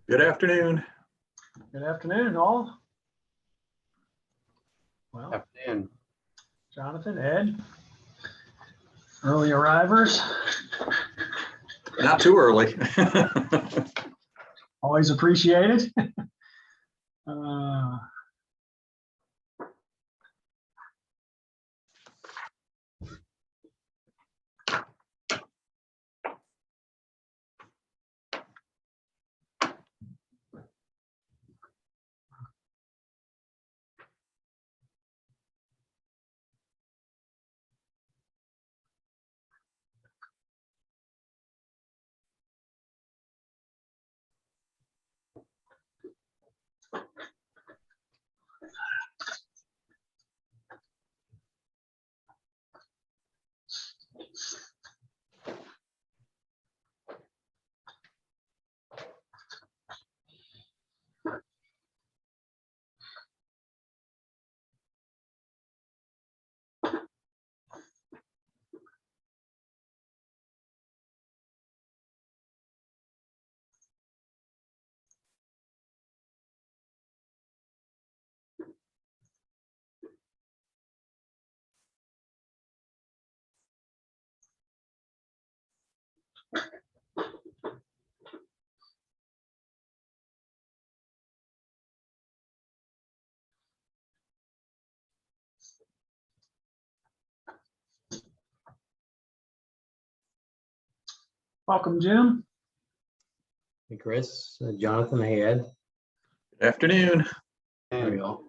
Good afternoon. Good afternoon, all. Well, Afternoon. Jonathan, Ed, early arrivers, Not too early. always appreciated. Uh, Welcome, Jim. Hey, Chris, Jonathan, hey, Ed. Good afternoon. There we go.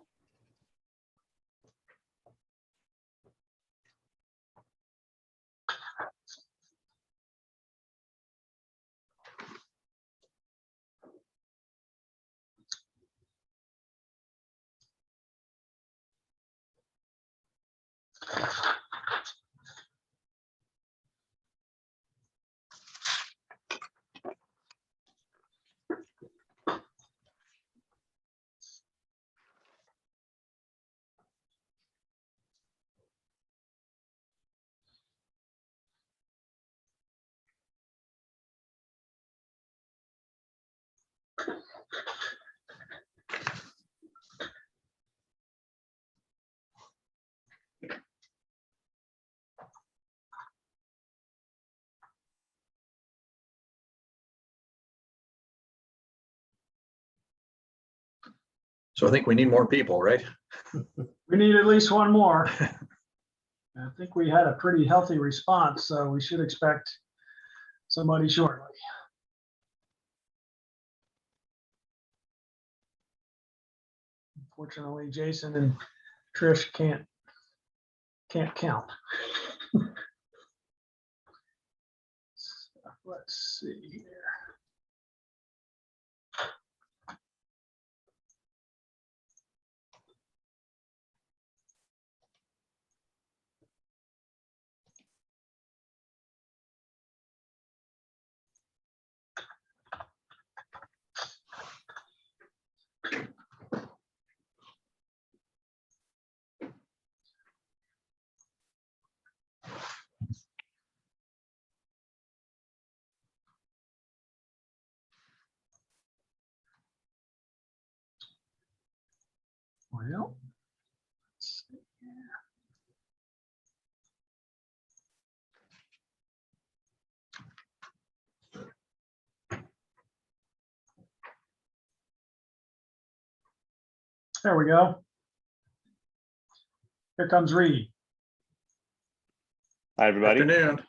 So I think we need more people, right? We need at least one more. I think we had a pretty healthy response, so we should expect somebody shortly. Unfortunately, Jason and Trish can't count. Let's see here. Well, let's see here. There we go. Here comes Reed. Hi, everybody. Afternoon.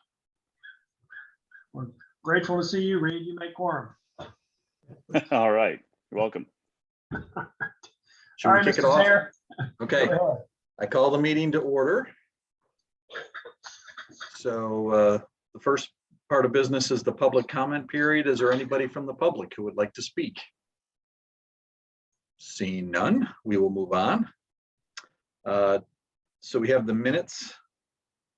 We're grateful to see you, Reed. You make quorum. All right. You're welcome. Should All we right, kick it Mr. off? Zaire. Okay, Go ahead. I call the meeting to order. So the first part of business is the public comment period. Is there anybody from the public who would like to speak? Seeing none, we will move on. So we have the minutes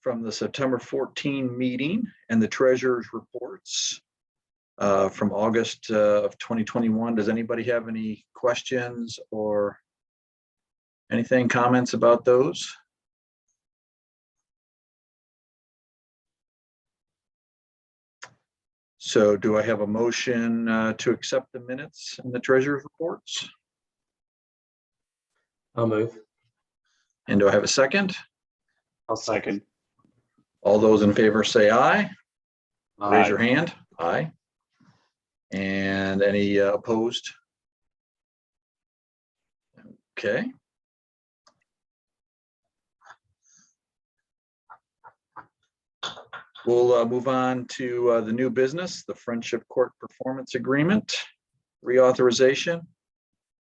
from the September 14 meeting and the treasurer's reports from August of 2021. Does anybody have any questions or anything, comments about those? So do I have a motion to accept the minutes and the treasurer's reports? I'll move. And do I have a second? I'll Second. All those in favor say aye. Raise Aye. your hand. Aye. And any opposed? Okay. We'll move on to the new business, the Friendship Court Performance Agreement reauthorization.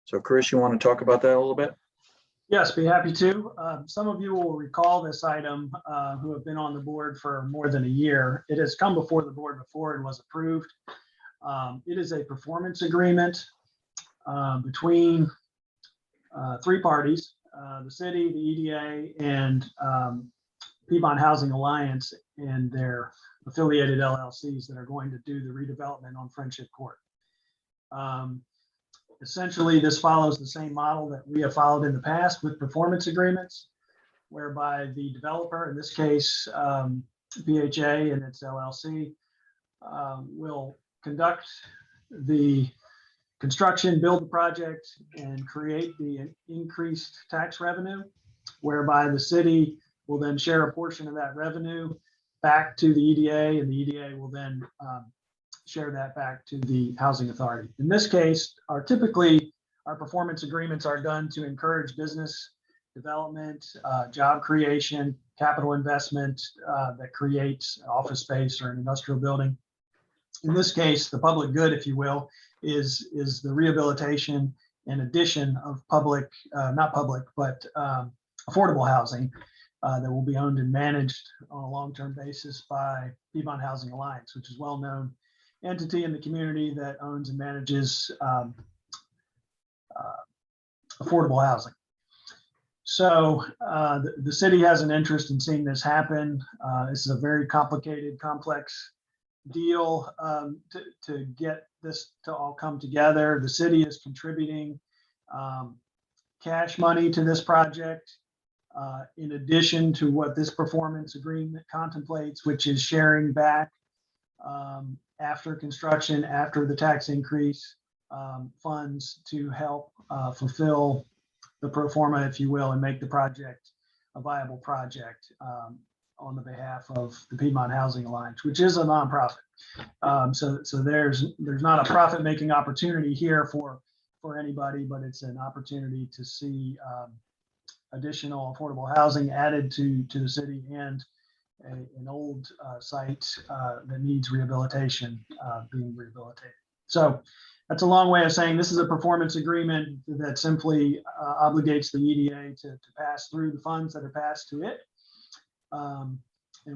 So Chris, you want to talk about that a little bit? Yes, be happy to. Some of you will recall this item who have been on the board for more than a year. It has come before the board before and was approved. It is a performance agreement between three parties, the city, the EDA, and Piedmont Housing Alliance and their affiliated LLCs that are going to do the redevelopment on Friendship Court. Essentially, this follows the same model that we have followed in the past with performance agreements, whereby the developer, in this case, PHA and its LLC, will conduct the construction, build the project, and create the increased tax revenue, whereby the city will then share a portion of that revenue back to the EDA, and the EDA will then share that back to the housing authority. In this case, typically our performance agreements are done to encourage business development, job creation, capital investment that creates office space or an industrial building. In this case, the public good, if you will, is the rehabilitation and addition of public, not public, but affordable housing that will be owned and managed on a long-term basis by Piedmont Housing Alliance, which is well-known entity in the community that owns and manages affordable housing. So the city has an interest in seeing this happen. This is a very complicated, complex deal to get this to all come together. The city is contributing cash money to this project in addition to what this performance agreement contemplates, which is sharing back after construction, after the tax increase, funds to help fulfill the pro forma, if you will, and make the project a viable project on the behalf of the Piedmont Housing Alliance, which is a nonprofit. So there's not a profit-making opportunity here for anybody, but it's an opportunity to see additional affordable housing added to the city and an old site that needs rehabilitation being rehabilitated. So that's a long way of saying this is a performance agreement that simply obligates the EDA to pass through the funds that are passed to it. And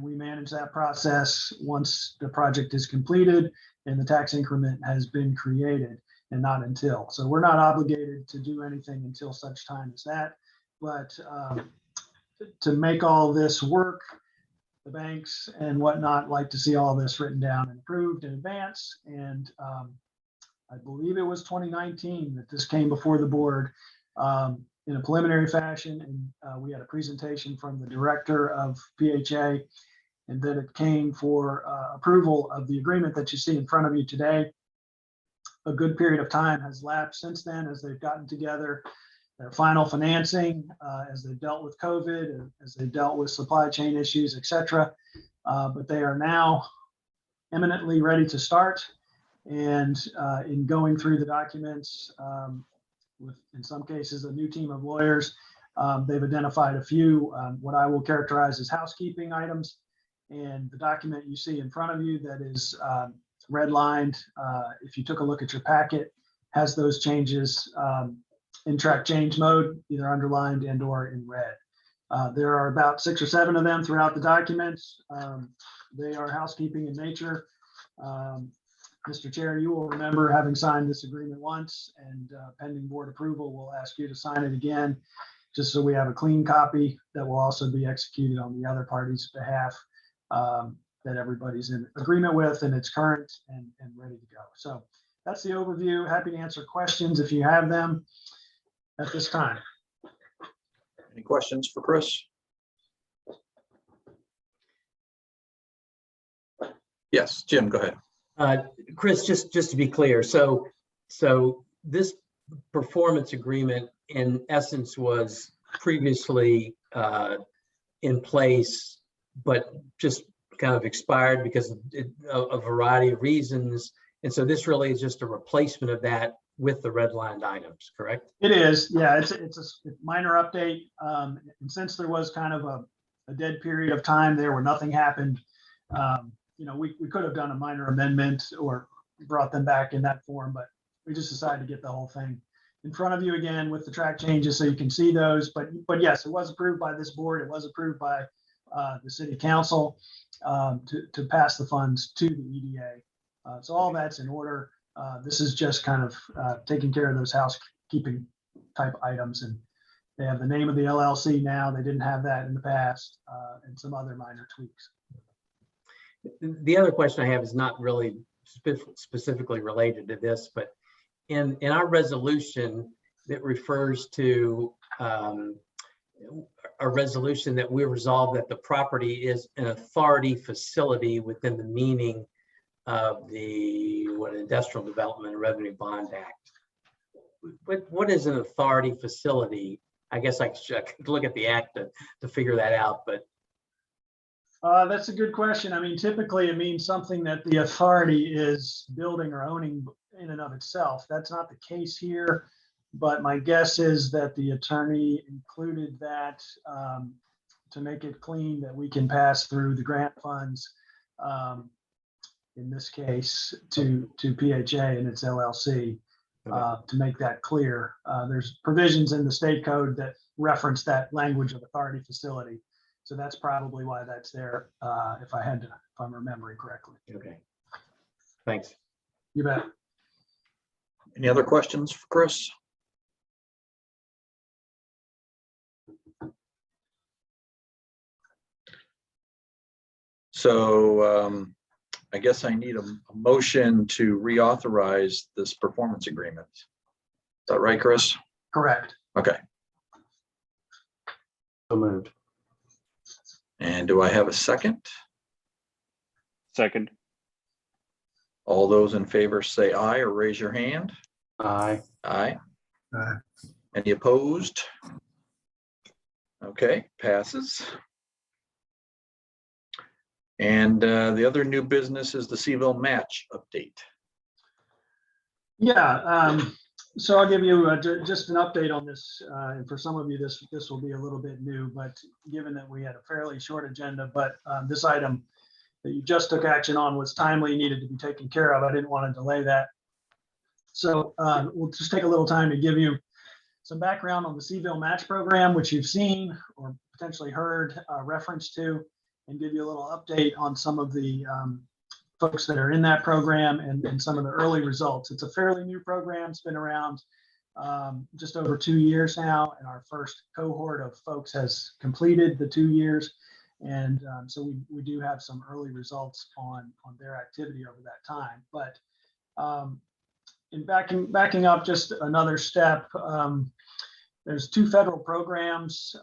we manage that process once the project is completed and the tax increment has been created, and not until. So we're not obligated to do anything until such time as that. But to make all this work, the banks and whatnot like to see all this written down and approved in advance. And I believe it was 2019 that this came before the board in a preliminary fashion. And we had a presentation from the director of PHA, and then it came for approval of the agreement that you see in front of you today. A good period of time has lapsed since then as they've gotten together their final financing, as they've dealt with COVID, as they've dealt with supply chain issues, et cetera. But they are now eminently ready to start. And in going through the documents, with, in some cases, a new team of lawyers, they've identified a few, what I will characterize as housekeeping items. And the document you see in front of you that is redlined, if you took a look at your packet, has those changes in track change mode, either underlined and or in red. There are about 6 or 7 of them throughout the documents. They are housekeeping in nature. Mr. Chair, you will remember having signed this agreement once, and pending board approval, we'll ask you to sign it again, just so we have a clean copy that will also be executed on the other party's behalf, that everybody's in agreement with, and it's current and ready to go. So that's the overview. Happy to answer questions if you have them at this time. Any questions for Chris? Yes, Jim, go ahead. Chris, just to be clear, so this performance agreement in essence was previously in place, but just kind of expired because of a variety of reasons. And so this really is just a replacement of that with the redlined items, correct? It is, yeah, it's a minor update. And since there was kind of a dead period of time there where nothing happened, we could have done a minor amendment or brought them back in that form, but we just decided to get the whole thing in front of you again with the track changes so you can see those. But yes, it was approved by this board. It was approved by the city council to pass the funds to the EDA. So all that's in order. This is just kind of taking care of those housekeeping type items, and they have the name of the LLC now. They didn't have that in the past, and some other minor tweaks. The other question I have is not really specifically related to this, but in our resolution that refers to a resolution that we resolve that the property is an authority facility within the meaning of the Industrial Development and Revenue Bond Act. What is an authority facility? I guess I could look at the act to figure that out, but that's a good question. I mean, typically it means something that the authority is building or owning in and of itself. That's not the case here, but my guess is that the attorney included that to make it clean, that we can pass through the grant funds, in this case, to PHA and its LLC, to make that clear. There's provisions in the state code that reference that language of authority facility. So that's probably why that's there, if I'm remembering correctly. okay. Thanks. You bet. Any other questions for Chris? So I guess I need a motion to reauthorize this performance agreement. Is that right, Chris? Correct. Okay. So moved. And do I have a second? Second. All those in favor say aye or raise your hand. Aye. Aye. Aye. Any opposed? Okay, passes. And the other new business is the Seville match update. Yeah, so I'll give you just an update on this. And for some of you, this will be a little bit new, but given that we had a fairly short agenda, but this item that you just took action on was timely, needed to be taken care of. I didn't want to delay that. So we'll just take a little time to give you some background on the Seville match program, which you've seen or potentially heard reference to, and give you a little update on some of the folks that are in that program and some of the early results. It's a fairly new program. It's been around just over 2 years now, and our first cohort of folks has completed the 2 years. And so we do have some early results on their activity over that time. But in backing up just another step, there's 2 federal programs,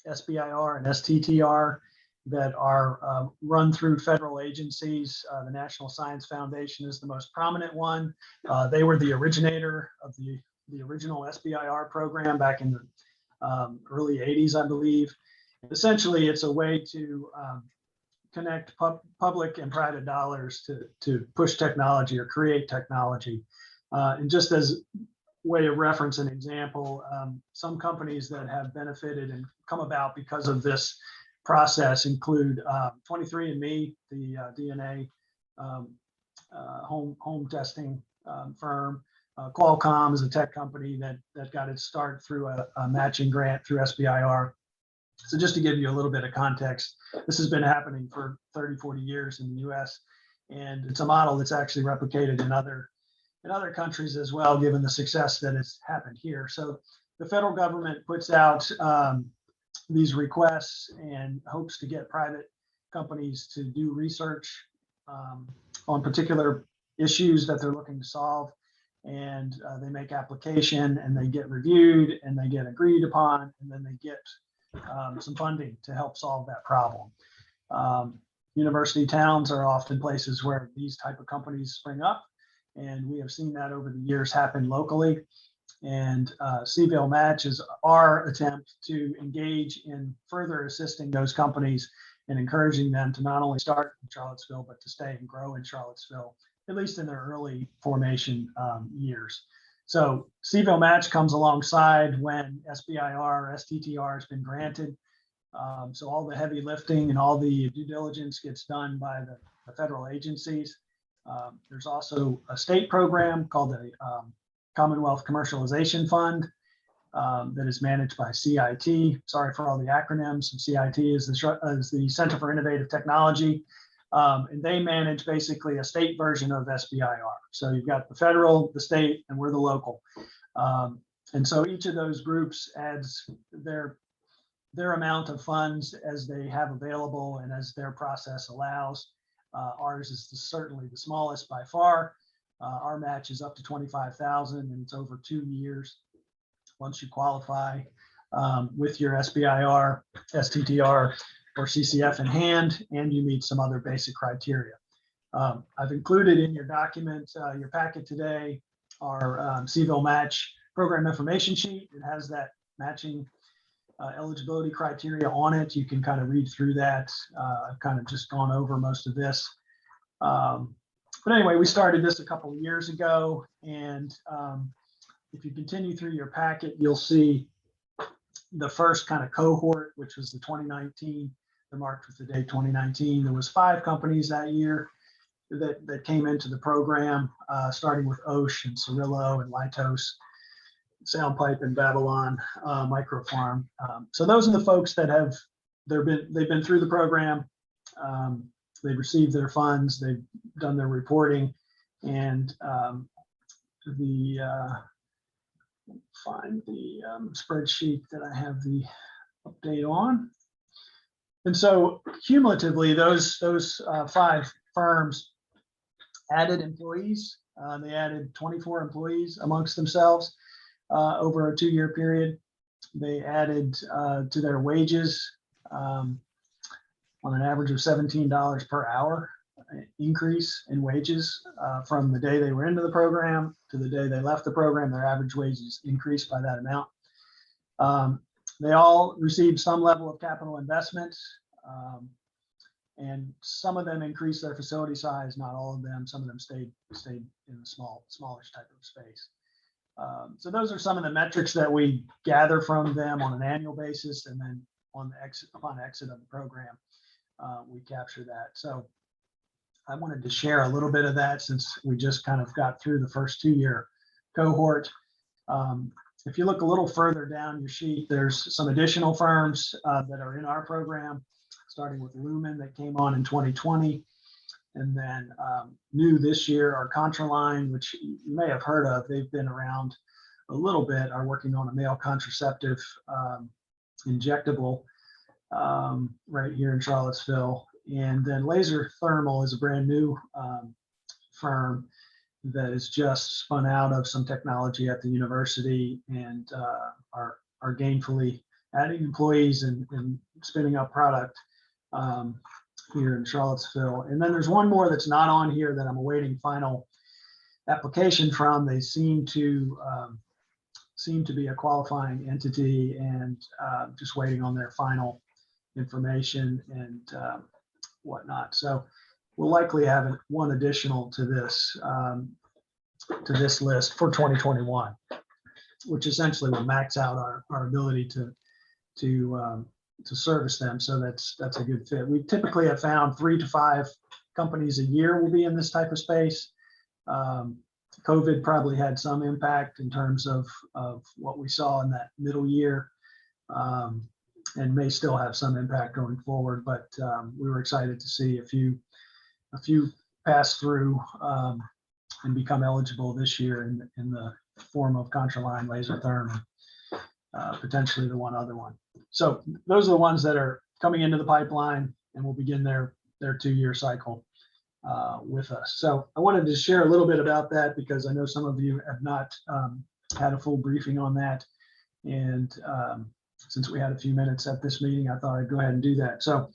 SBIR and STTR, that are run through federal agencies. The National Science Foundation is the most prominent one. They were the originator of the original SBIR program back in the early 80s, I believe. Essentially, it's a way to connect public and private dollars to push technology or create technology. And just as way of reference and example, some companies that have benefited and come about because of this process include 23andMe, the DNA home testing firm. Qualcomm is a tech company that got its start through a matching grant through SBIR. So just to give you a little bit of context, this has been happening for 30, 40 years in the US, and it's a model that's actually replicated in other countries as well, given the success that has happened here. So the federal government puts out these requests and hopes to get private companies to do research on particular issues that they're looking to solve. And they make application and they get reviewed and they get agreed upon, and then they get some funding to help solve that problem. University towns are often places where these type of companies spring up. And we have seen that over the years happen locally. And Seville Match is our attempt to engage in further assisting those companies and encouraging them to not only start in Charlottesville, but to stay and grow in Charlottesville, at least in their early formation years. So Seville Match comes alongside when SBIR or STTR has been granted. So all the heavy lifting and all the due diligence gets done by the federal agencies. There's also a state program called the Commonwealth Commercialization Fund that is managed by CIT. Sorry for all the acronyms. CIT is the Center for Innovative Technology. And they manage basically a state version of SBIR. So you've got the federal, the state, and we're the local. And so each of those groups adds their amount of funds as they have available and as their process allows. Ours is certainly the smallest by far. Our match is up to 25,000 and it's over 2 years. Once you qualify with your SBIR, STTR, or CCF in hand, and you meet some other basic criteria. I've included in your document, your packet today, our Seville Match program information sheet. It has that matching eligibility criteria on it. You can kind of read through that. I've kind of just gone over most of this. But anyway, we started this a couple of years ago, and if you continue through your packet, you'll see the first kind of cohort, which was the 2019, they're marked with the date 2019. There was 5 companies that year that came into the program, starting with Osh and Cirillo and Litos, Soundpipe and Babylon Microfarm. So those are the folks that they've been through the program. They've received their funds, they've done their reporting, and find the spreadsheet that I have the update on. And so cumulatively, those 5 firms added employees. They added 24 employees amongst themselves over a 2-year period. They added to their wages on an average of $17 per hour increase in wages from the day they were into the program to the day they left the program. Their average wages increased by that amount. They all received some level of capital investment, and some of them increased their facility size, not all of them. Some of them stayed in a smallish type of space. So those are some of the metrics that we gather from them on an annual basis, and then upon exit of the program, we capture that. So I wanted to share a little bit of that since we just kind of got through the first 2-year cohort. If you look a little further down your sheet, there's some additional firms that are in our program, starting with Lumen that came on in 2020. And then new this year, our Contraline, which you may have heard of. They've been around a little bit, are working on a male contraceptive injectable right here in Charlottesville. And then Laser Thermal is a brand new firm that is just spun out of some technology at the university and are gainfully adding employees and spinning up product here in Charlottesville. And then there's one more that's not on here that I'm awaiting final application from. They seem to be a qualifying entity and just waiting on their final information and whatnot. So we'll likely have one additional to this list for 2021, which essentially will max out our ability to service them. So that's a good fit. We typically have found 3 to 5 companies a year will be in this type of space. COVID probably had some impact in terms of what we saw in that middle year, and may still have some impact going forward. But we were excited to see a few pass through and become eligible this year in the form of Contraline, Laser Therm, potentially the one other one. So those are the ones that are coming into the pipeline and will begin their 2-year cycle with us. So I wanted to share a little bit about that because I know some of you have not had a full briefing on that. And since we had a few minutes at this meeting, I thought I'd go ahead and do that. So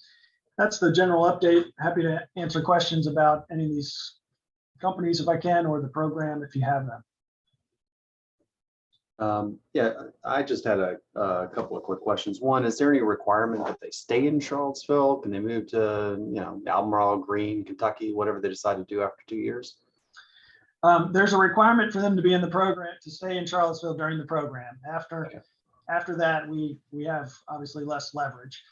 that's the general update. Happy to answer questions about any of these companies if I can, or the program if you have them. Yeah, I just had a couple of quick questions. One, is there any requirement that they stay in Charlottesville? Can they move to, Albemarle, Greene, Kentucky, whatever they decide to do after 2 years? There's a requirement for them to be in the program, to stay in Charlottesville during the program. After that, we have obviously less leverage.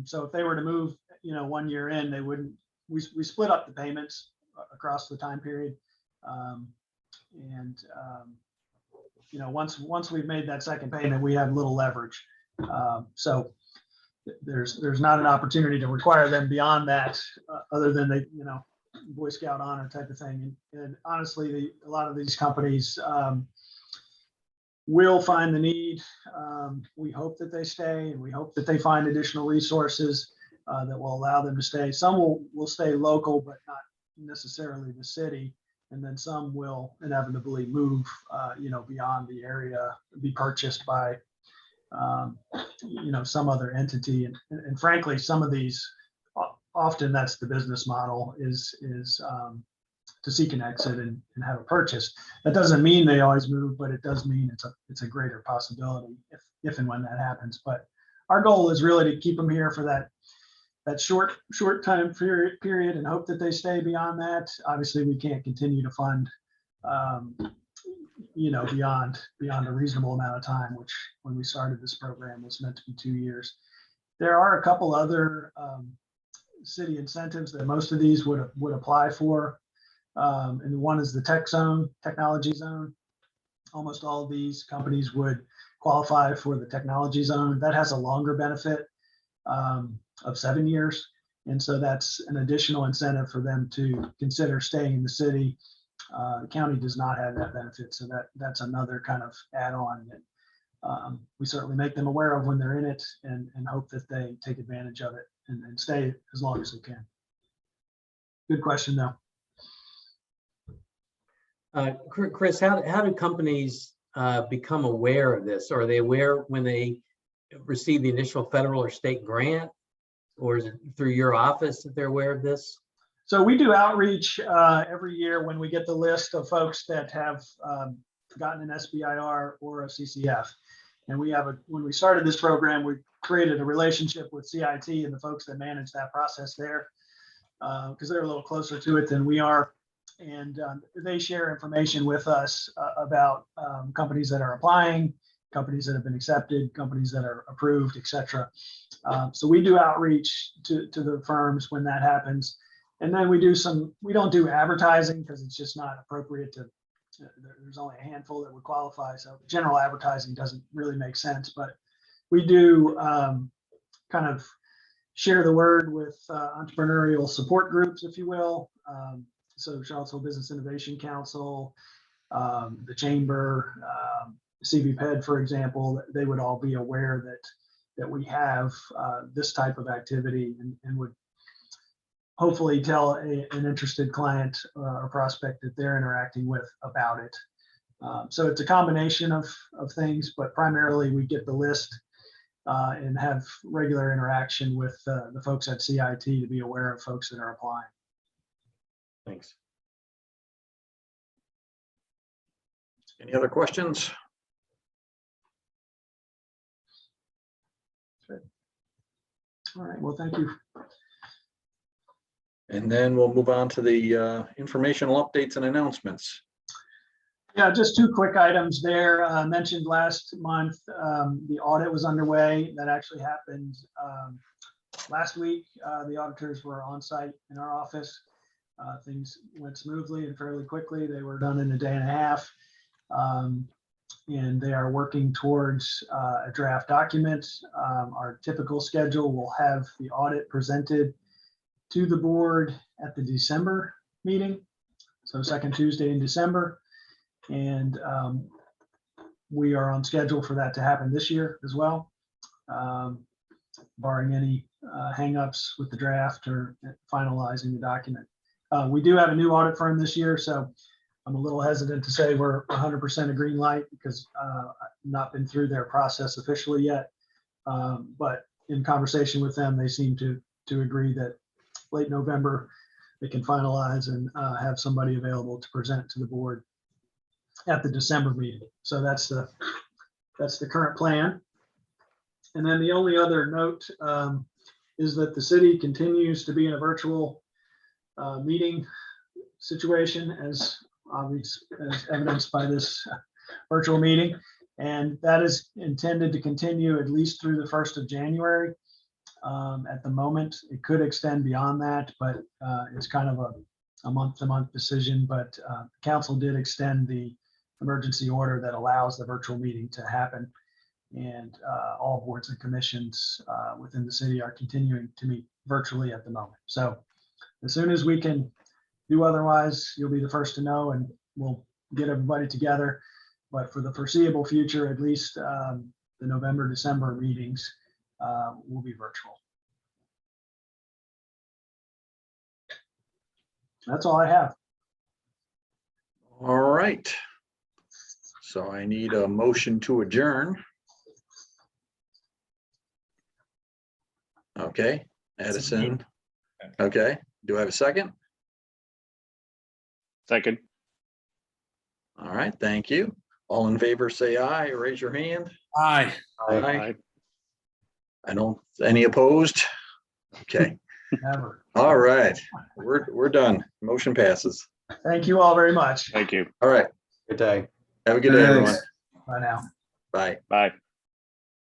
So if they were to move, 1 year in, they wouldn't. We split up the payments across the time period, once we've made that second payment, we have little leverage. So there's not an opportunity to require them beyond that, other than they, Boy Scout honor type of thing. And honestly, a lot of these companies will find the need. We hope that they stay, and we hope that they find additional resources that will allow them to stay. Some will stay local, but not necessarily the city. And then some will inevitably move, beyond the area, be purchased by, some other entity. And frankly, some of these, often that's the business model is to seek an exit and have a purchase. That doesn't mean they always move, but it does mean it's a greater possibility if and when that happens. But our goal is really to keep them here for that short time period and hope that they stay beyond that. Obviously, we can't continue to fund, beyond a reasonable amount of time, which when we started this program was meant to be 2 years. There are a couple other city incentives that most of these would apply for. And one is the technology zone. Almost all of these companies would qualify for the technology zone. That has a longer benefit of 7 years. And so that's an additional incentive for them to consider staying in the city. The county does not have that benefit. So that's another kind of add-on that we certainly make them aware of when they're in it, and hope that they take advantage of it and stay as long as they can. Good question, though. Chris, how do companies become aware of this? Are they aware when they receive the initial federal or state grant, or is it through your office that they're aware of this? So we do outreach every year when we get the list of folks that have gotten an SBIR or a CCF. And when we started this program, we created a relationship with CIT and the folks that manage that process there, because they're a little closer to it than we are. And they share information with us about companies that are applying, companies that have been accepted, companies that are approved, et cetera. So we do outreach to the firms when that happens. And then we don't do advertising because it's just not appropriate there's only a handful that would qualify. So general advertising doesn't really make sense, but we do kind of share the word with entrepreneurial support groups, if you will. So Charlottesville Business Innovation Council, the Chamber, CBPED, for example, they would all be aware that we have this type of activity and would hopefully tell an interested client or prospect that they're interacting with about it. So it's a combination of things, but primarily we get the list and have regular interaction with the folks at CIT to be aware of folks that are applying. Thanks. Any other questions? Good. All right, well, thank you. And then we'll move on to the informational updates and announcements. Yeah, just two quick items there. Mentioned last month, the audit was underway. That actually happened last week. The auditors were on site in our office. Things went smoothly and fairly quickly. They were done in a day and a half. And they are working towards a draft document. Our typical schedule will have the audit presented to the board at the December meeting. So second Tuesday in December. And we are on schedule for that to happen this year as well, barring any hangups with the draft or finalizing the document. We do have a new audit firm this year, so I'm a little hesitant to say we're 100% a green light because I've not been through their process officially yet. But in conversation with them, they seem to to agree that late November, they can finalize and have somebody available to present to the board at the December meeting. So that's the current plan. And then the only other note is that the city continues to be in a virtual meeting situation as evidenced by this virtual meeting. And that is intended to continue at least through the 1st of January. At the moment, it could extend beyond that, but it's kind of a month-to-month decision. But council did extend the emergency order that allows the virtual meeting to happen. And all boards and commissions within the city are continuing to meet virtually at the moment. So as soon as we can do otherwise, you'll be the first to know, and we'll get everybody together. But for the foreseeable future, at least the November, December meetings will be virtual. That's all I have. All right. So I need a motion to adjourn. Okay, Addison. Okay, do I have a second? Second. All right, thank you. All in favor, say aye, or raise your hand. Aye. Aye. I don't, any opposed? Okay, Never. all right, we're done. Motion passes. Thank you all very much. Thank you. All right, Good day. have a good day, everyone. Bye now. Bye. Bye.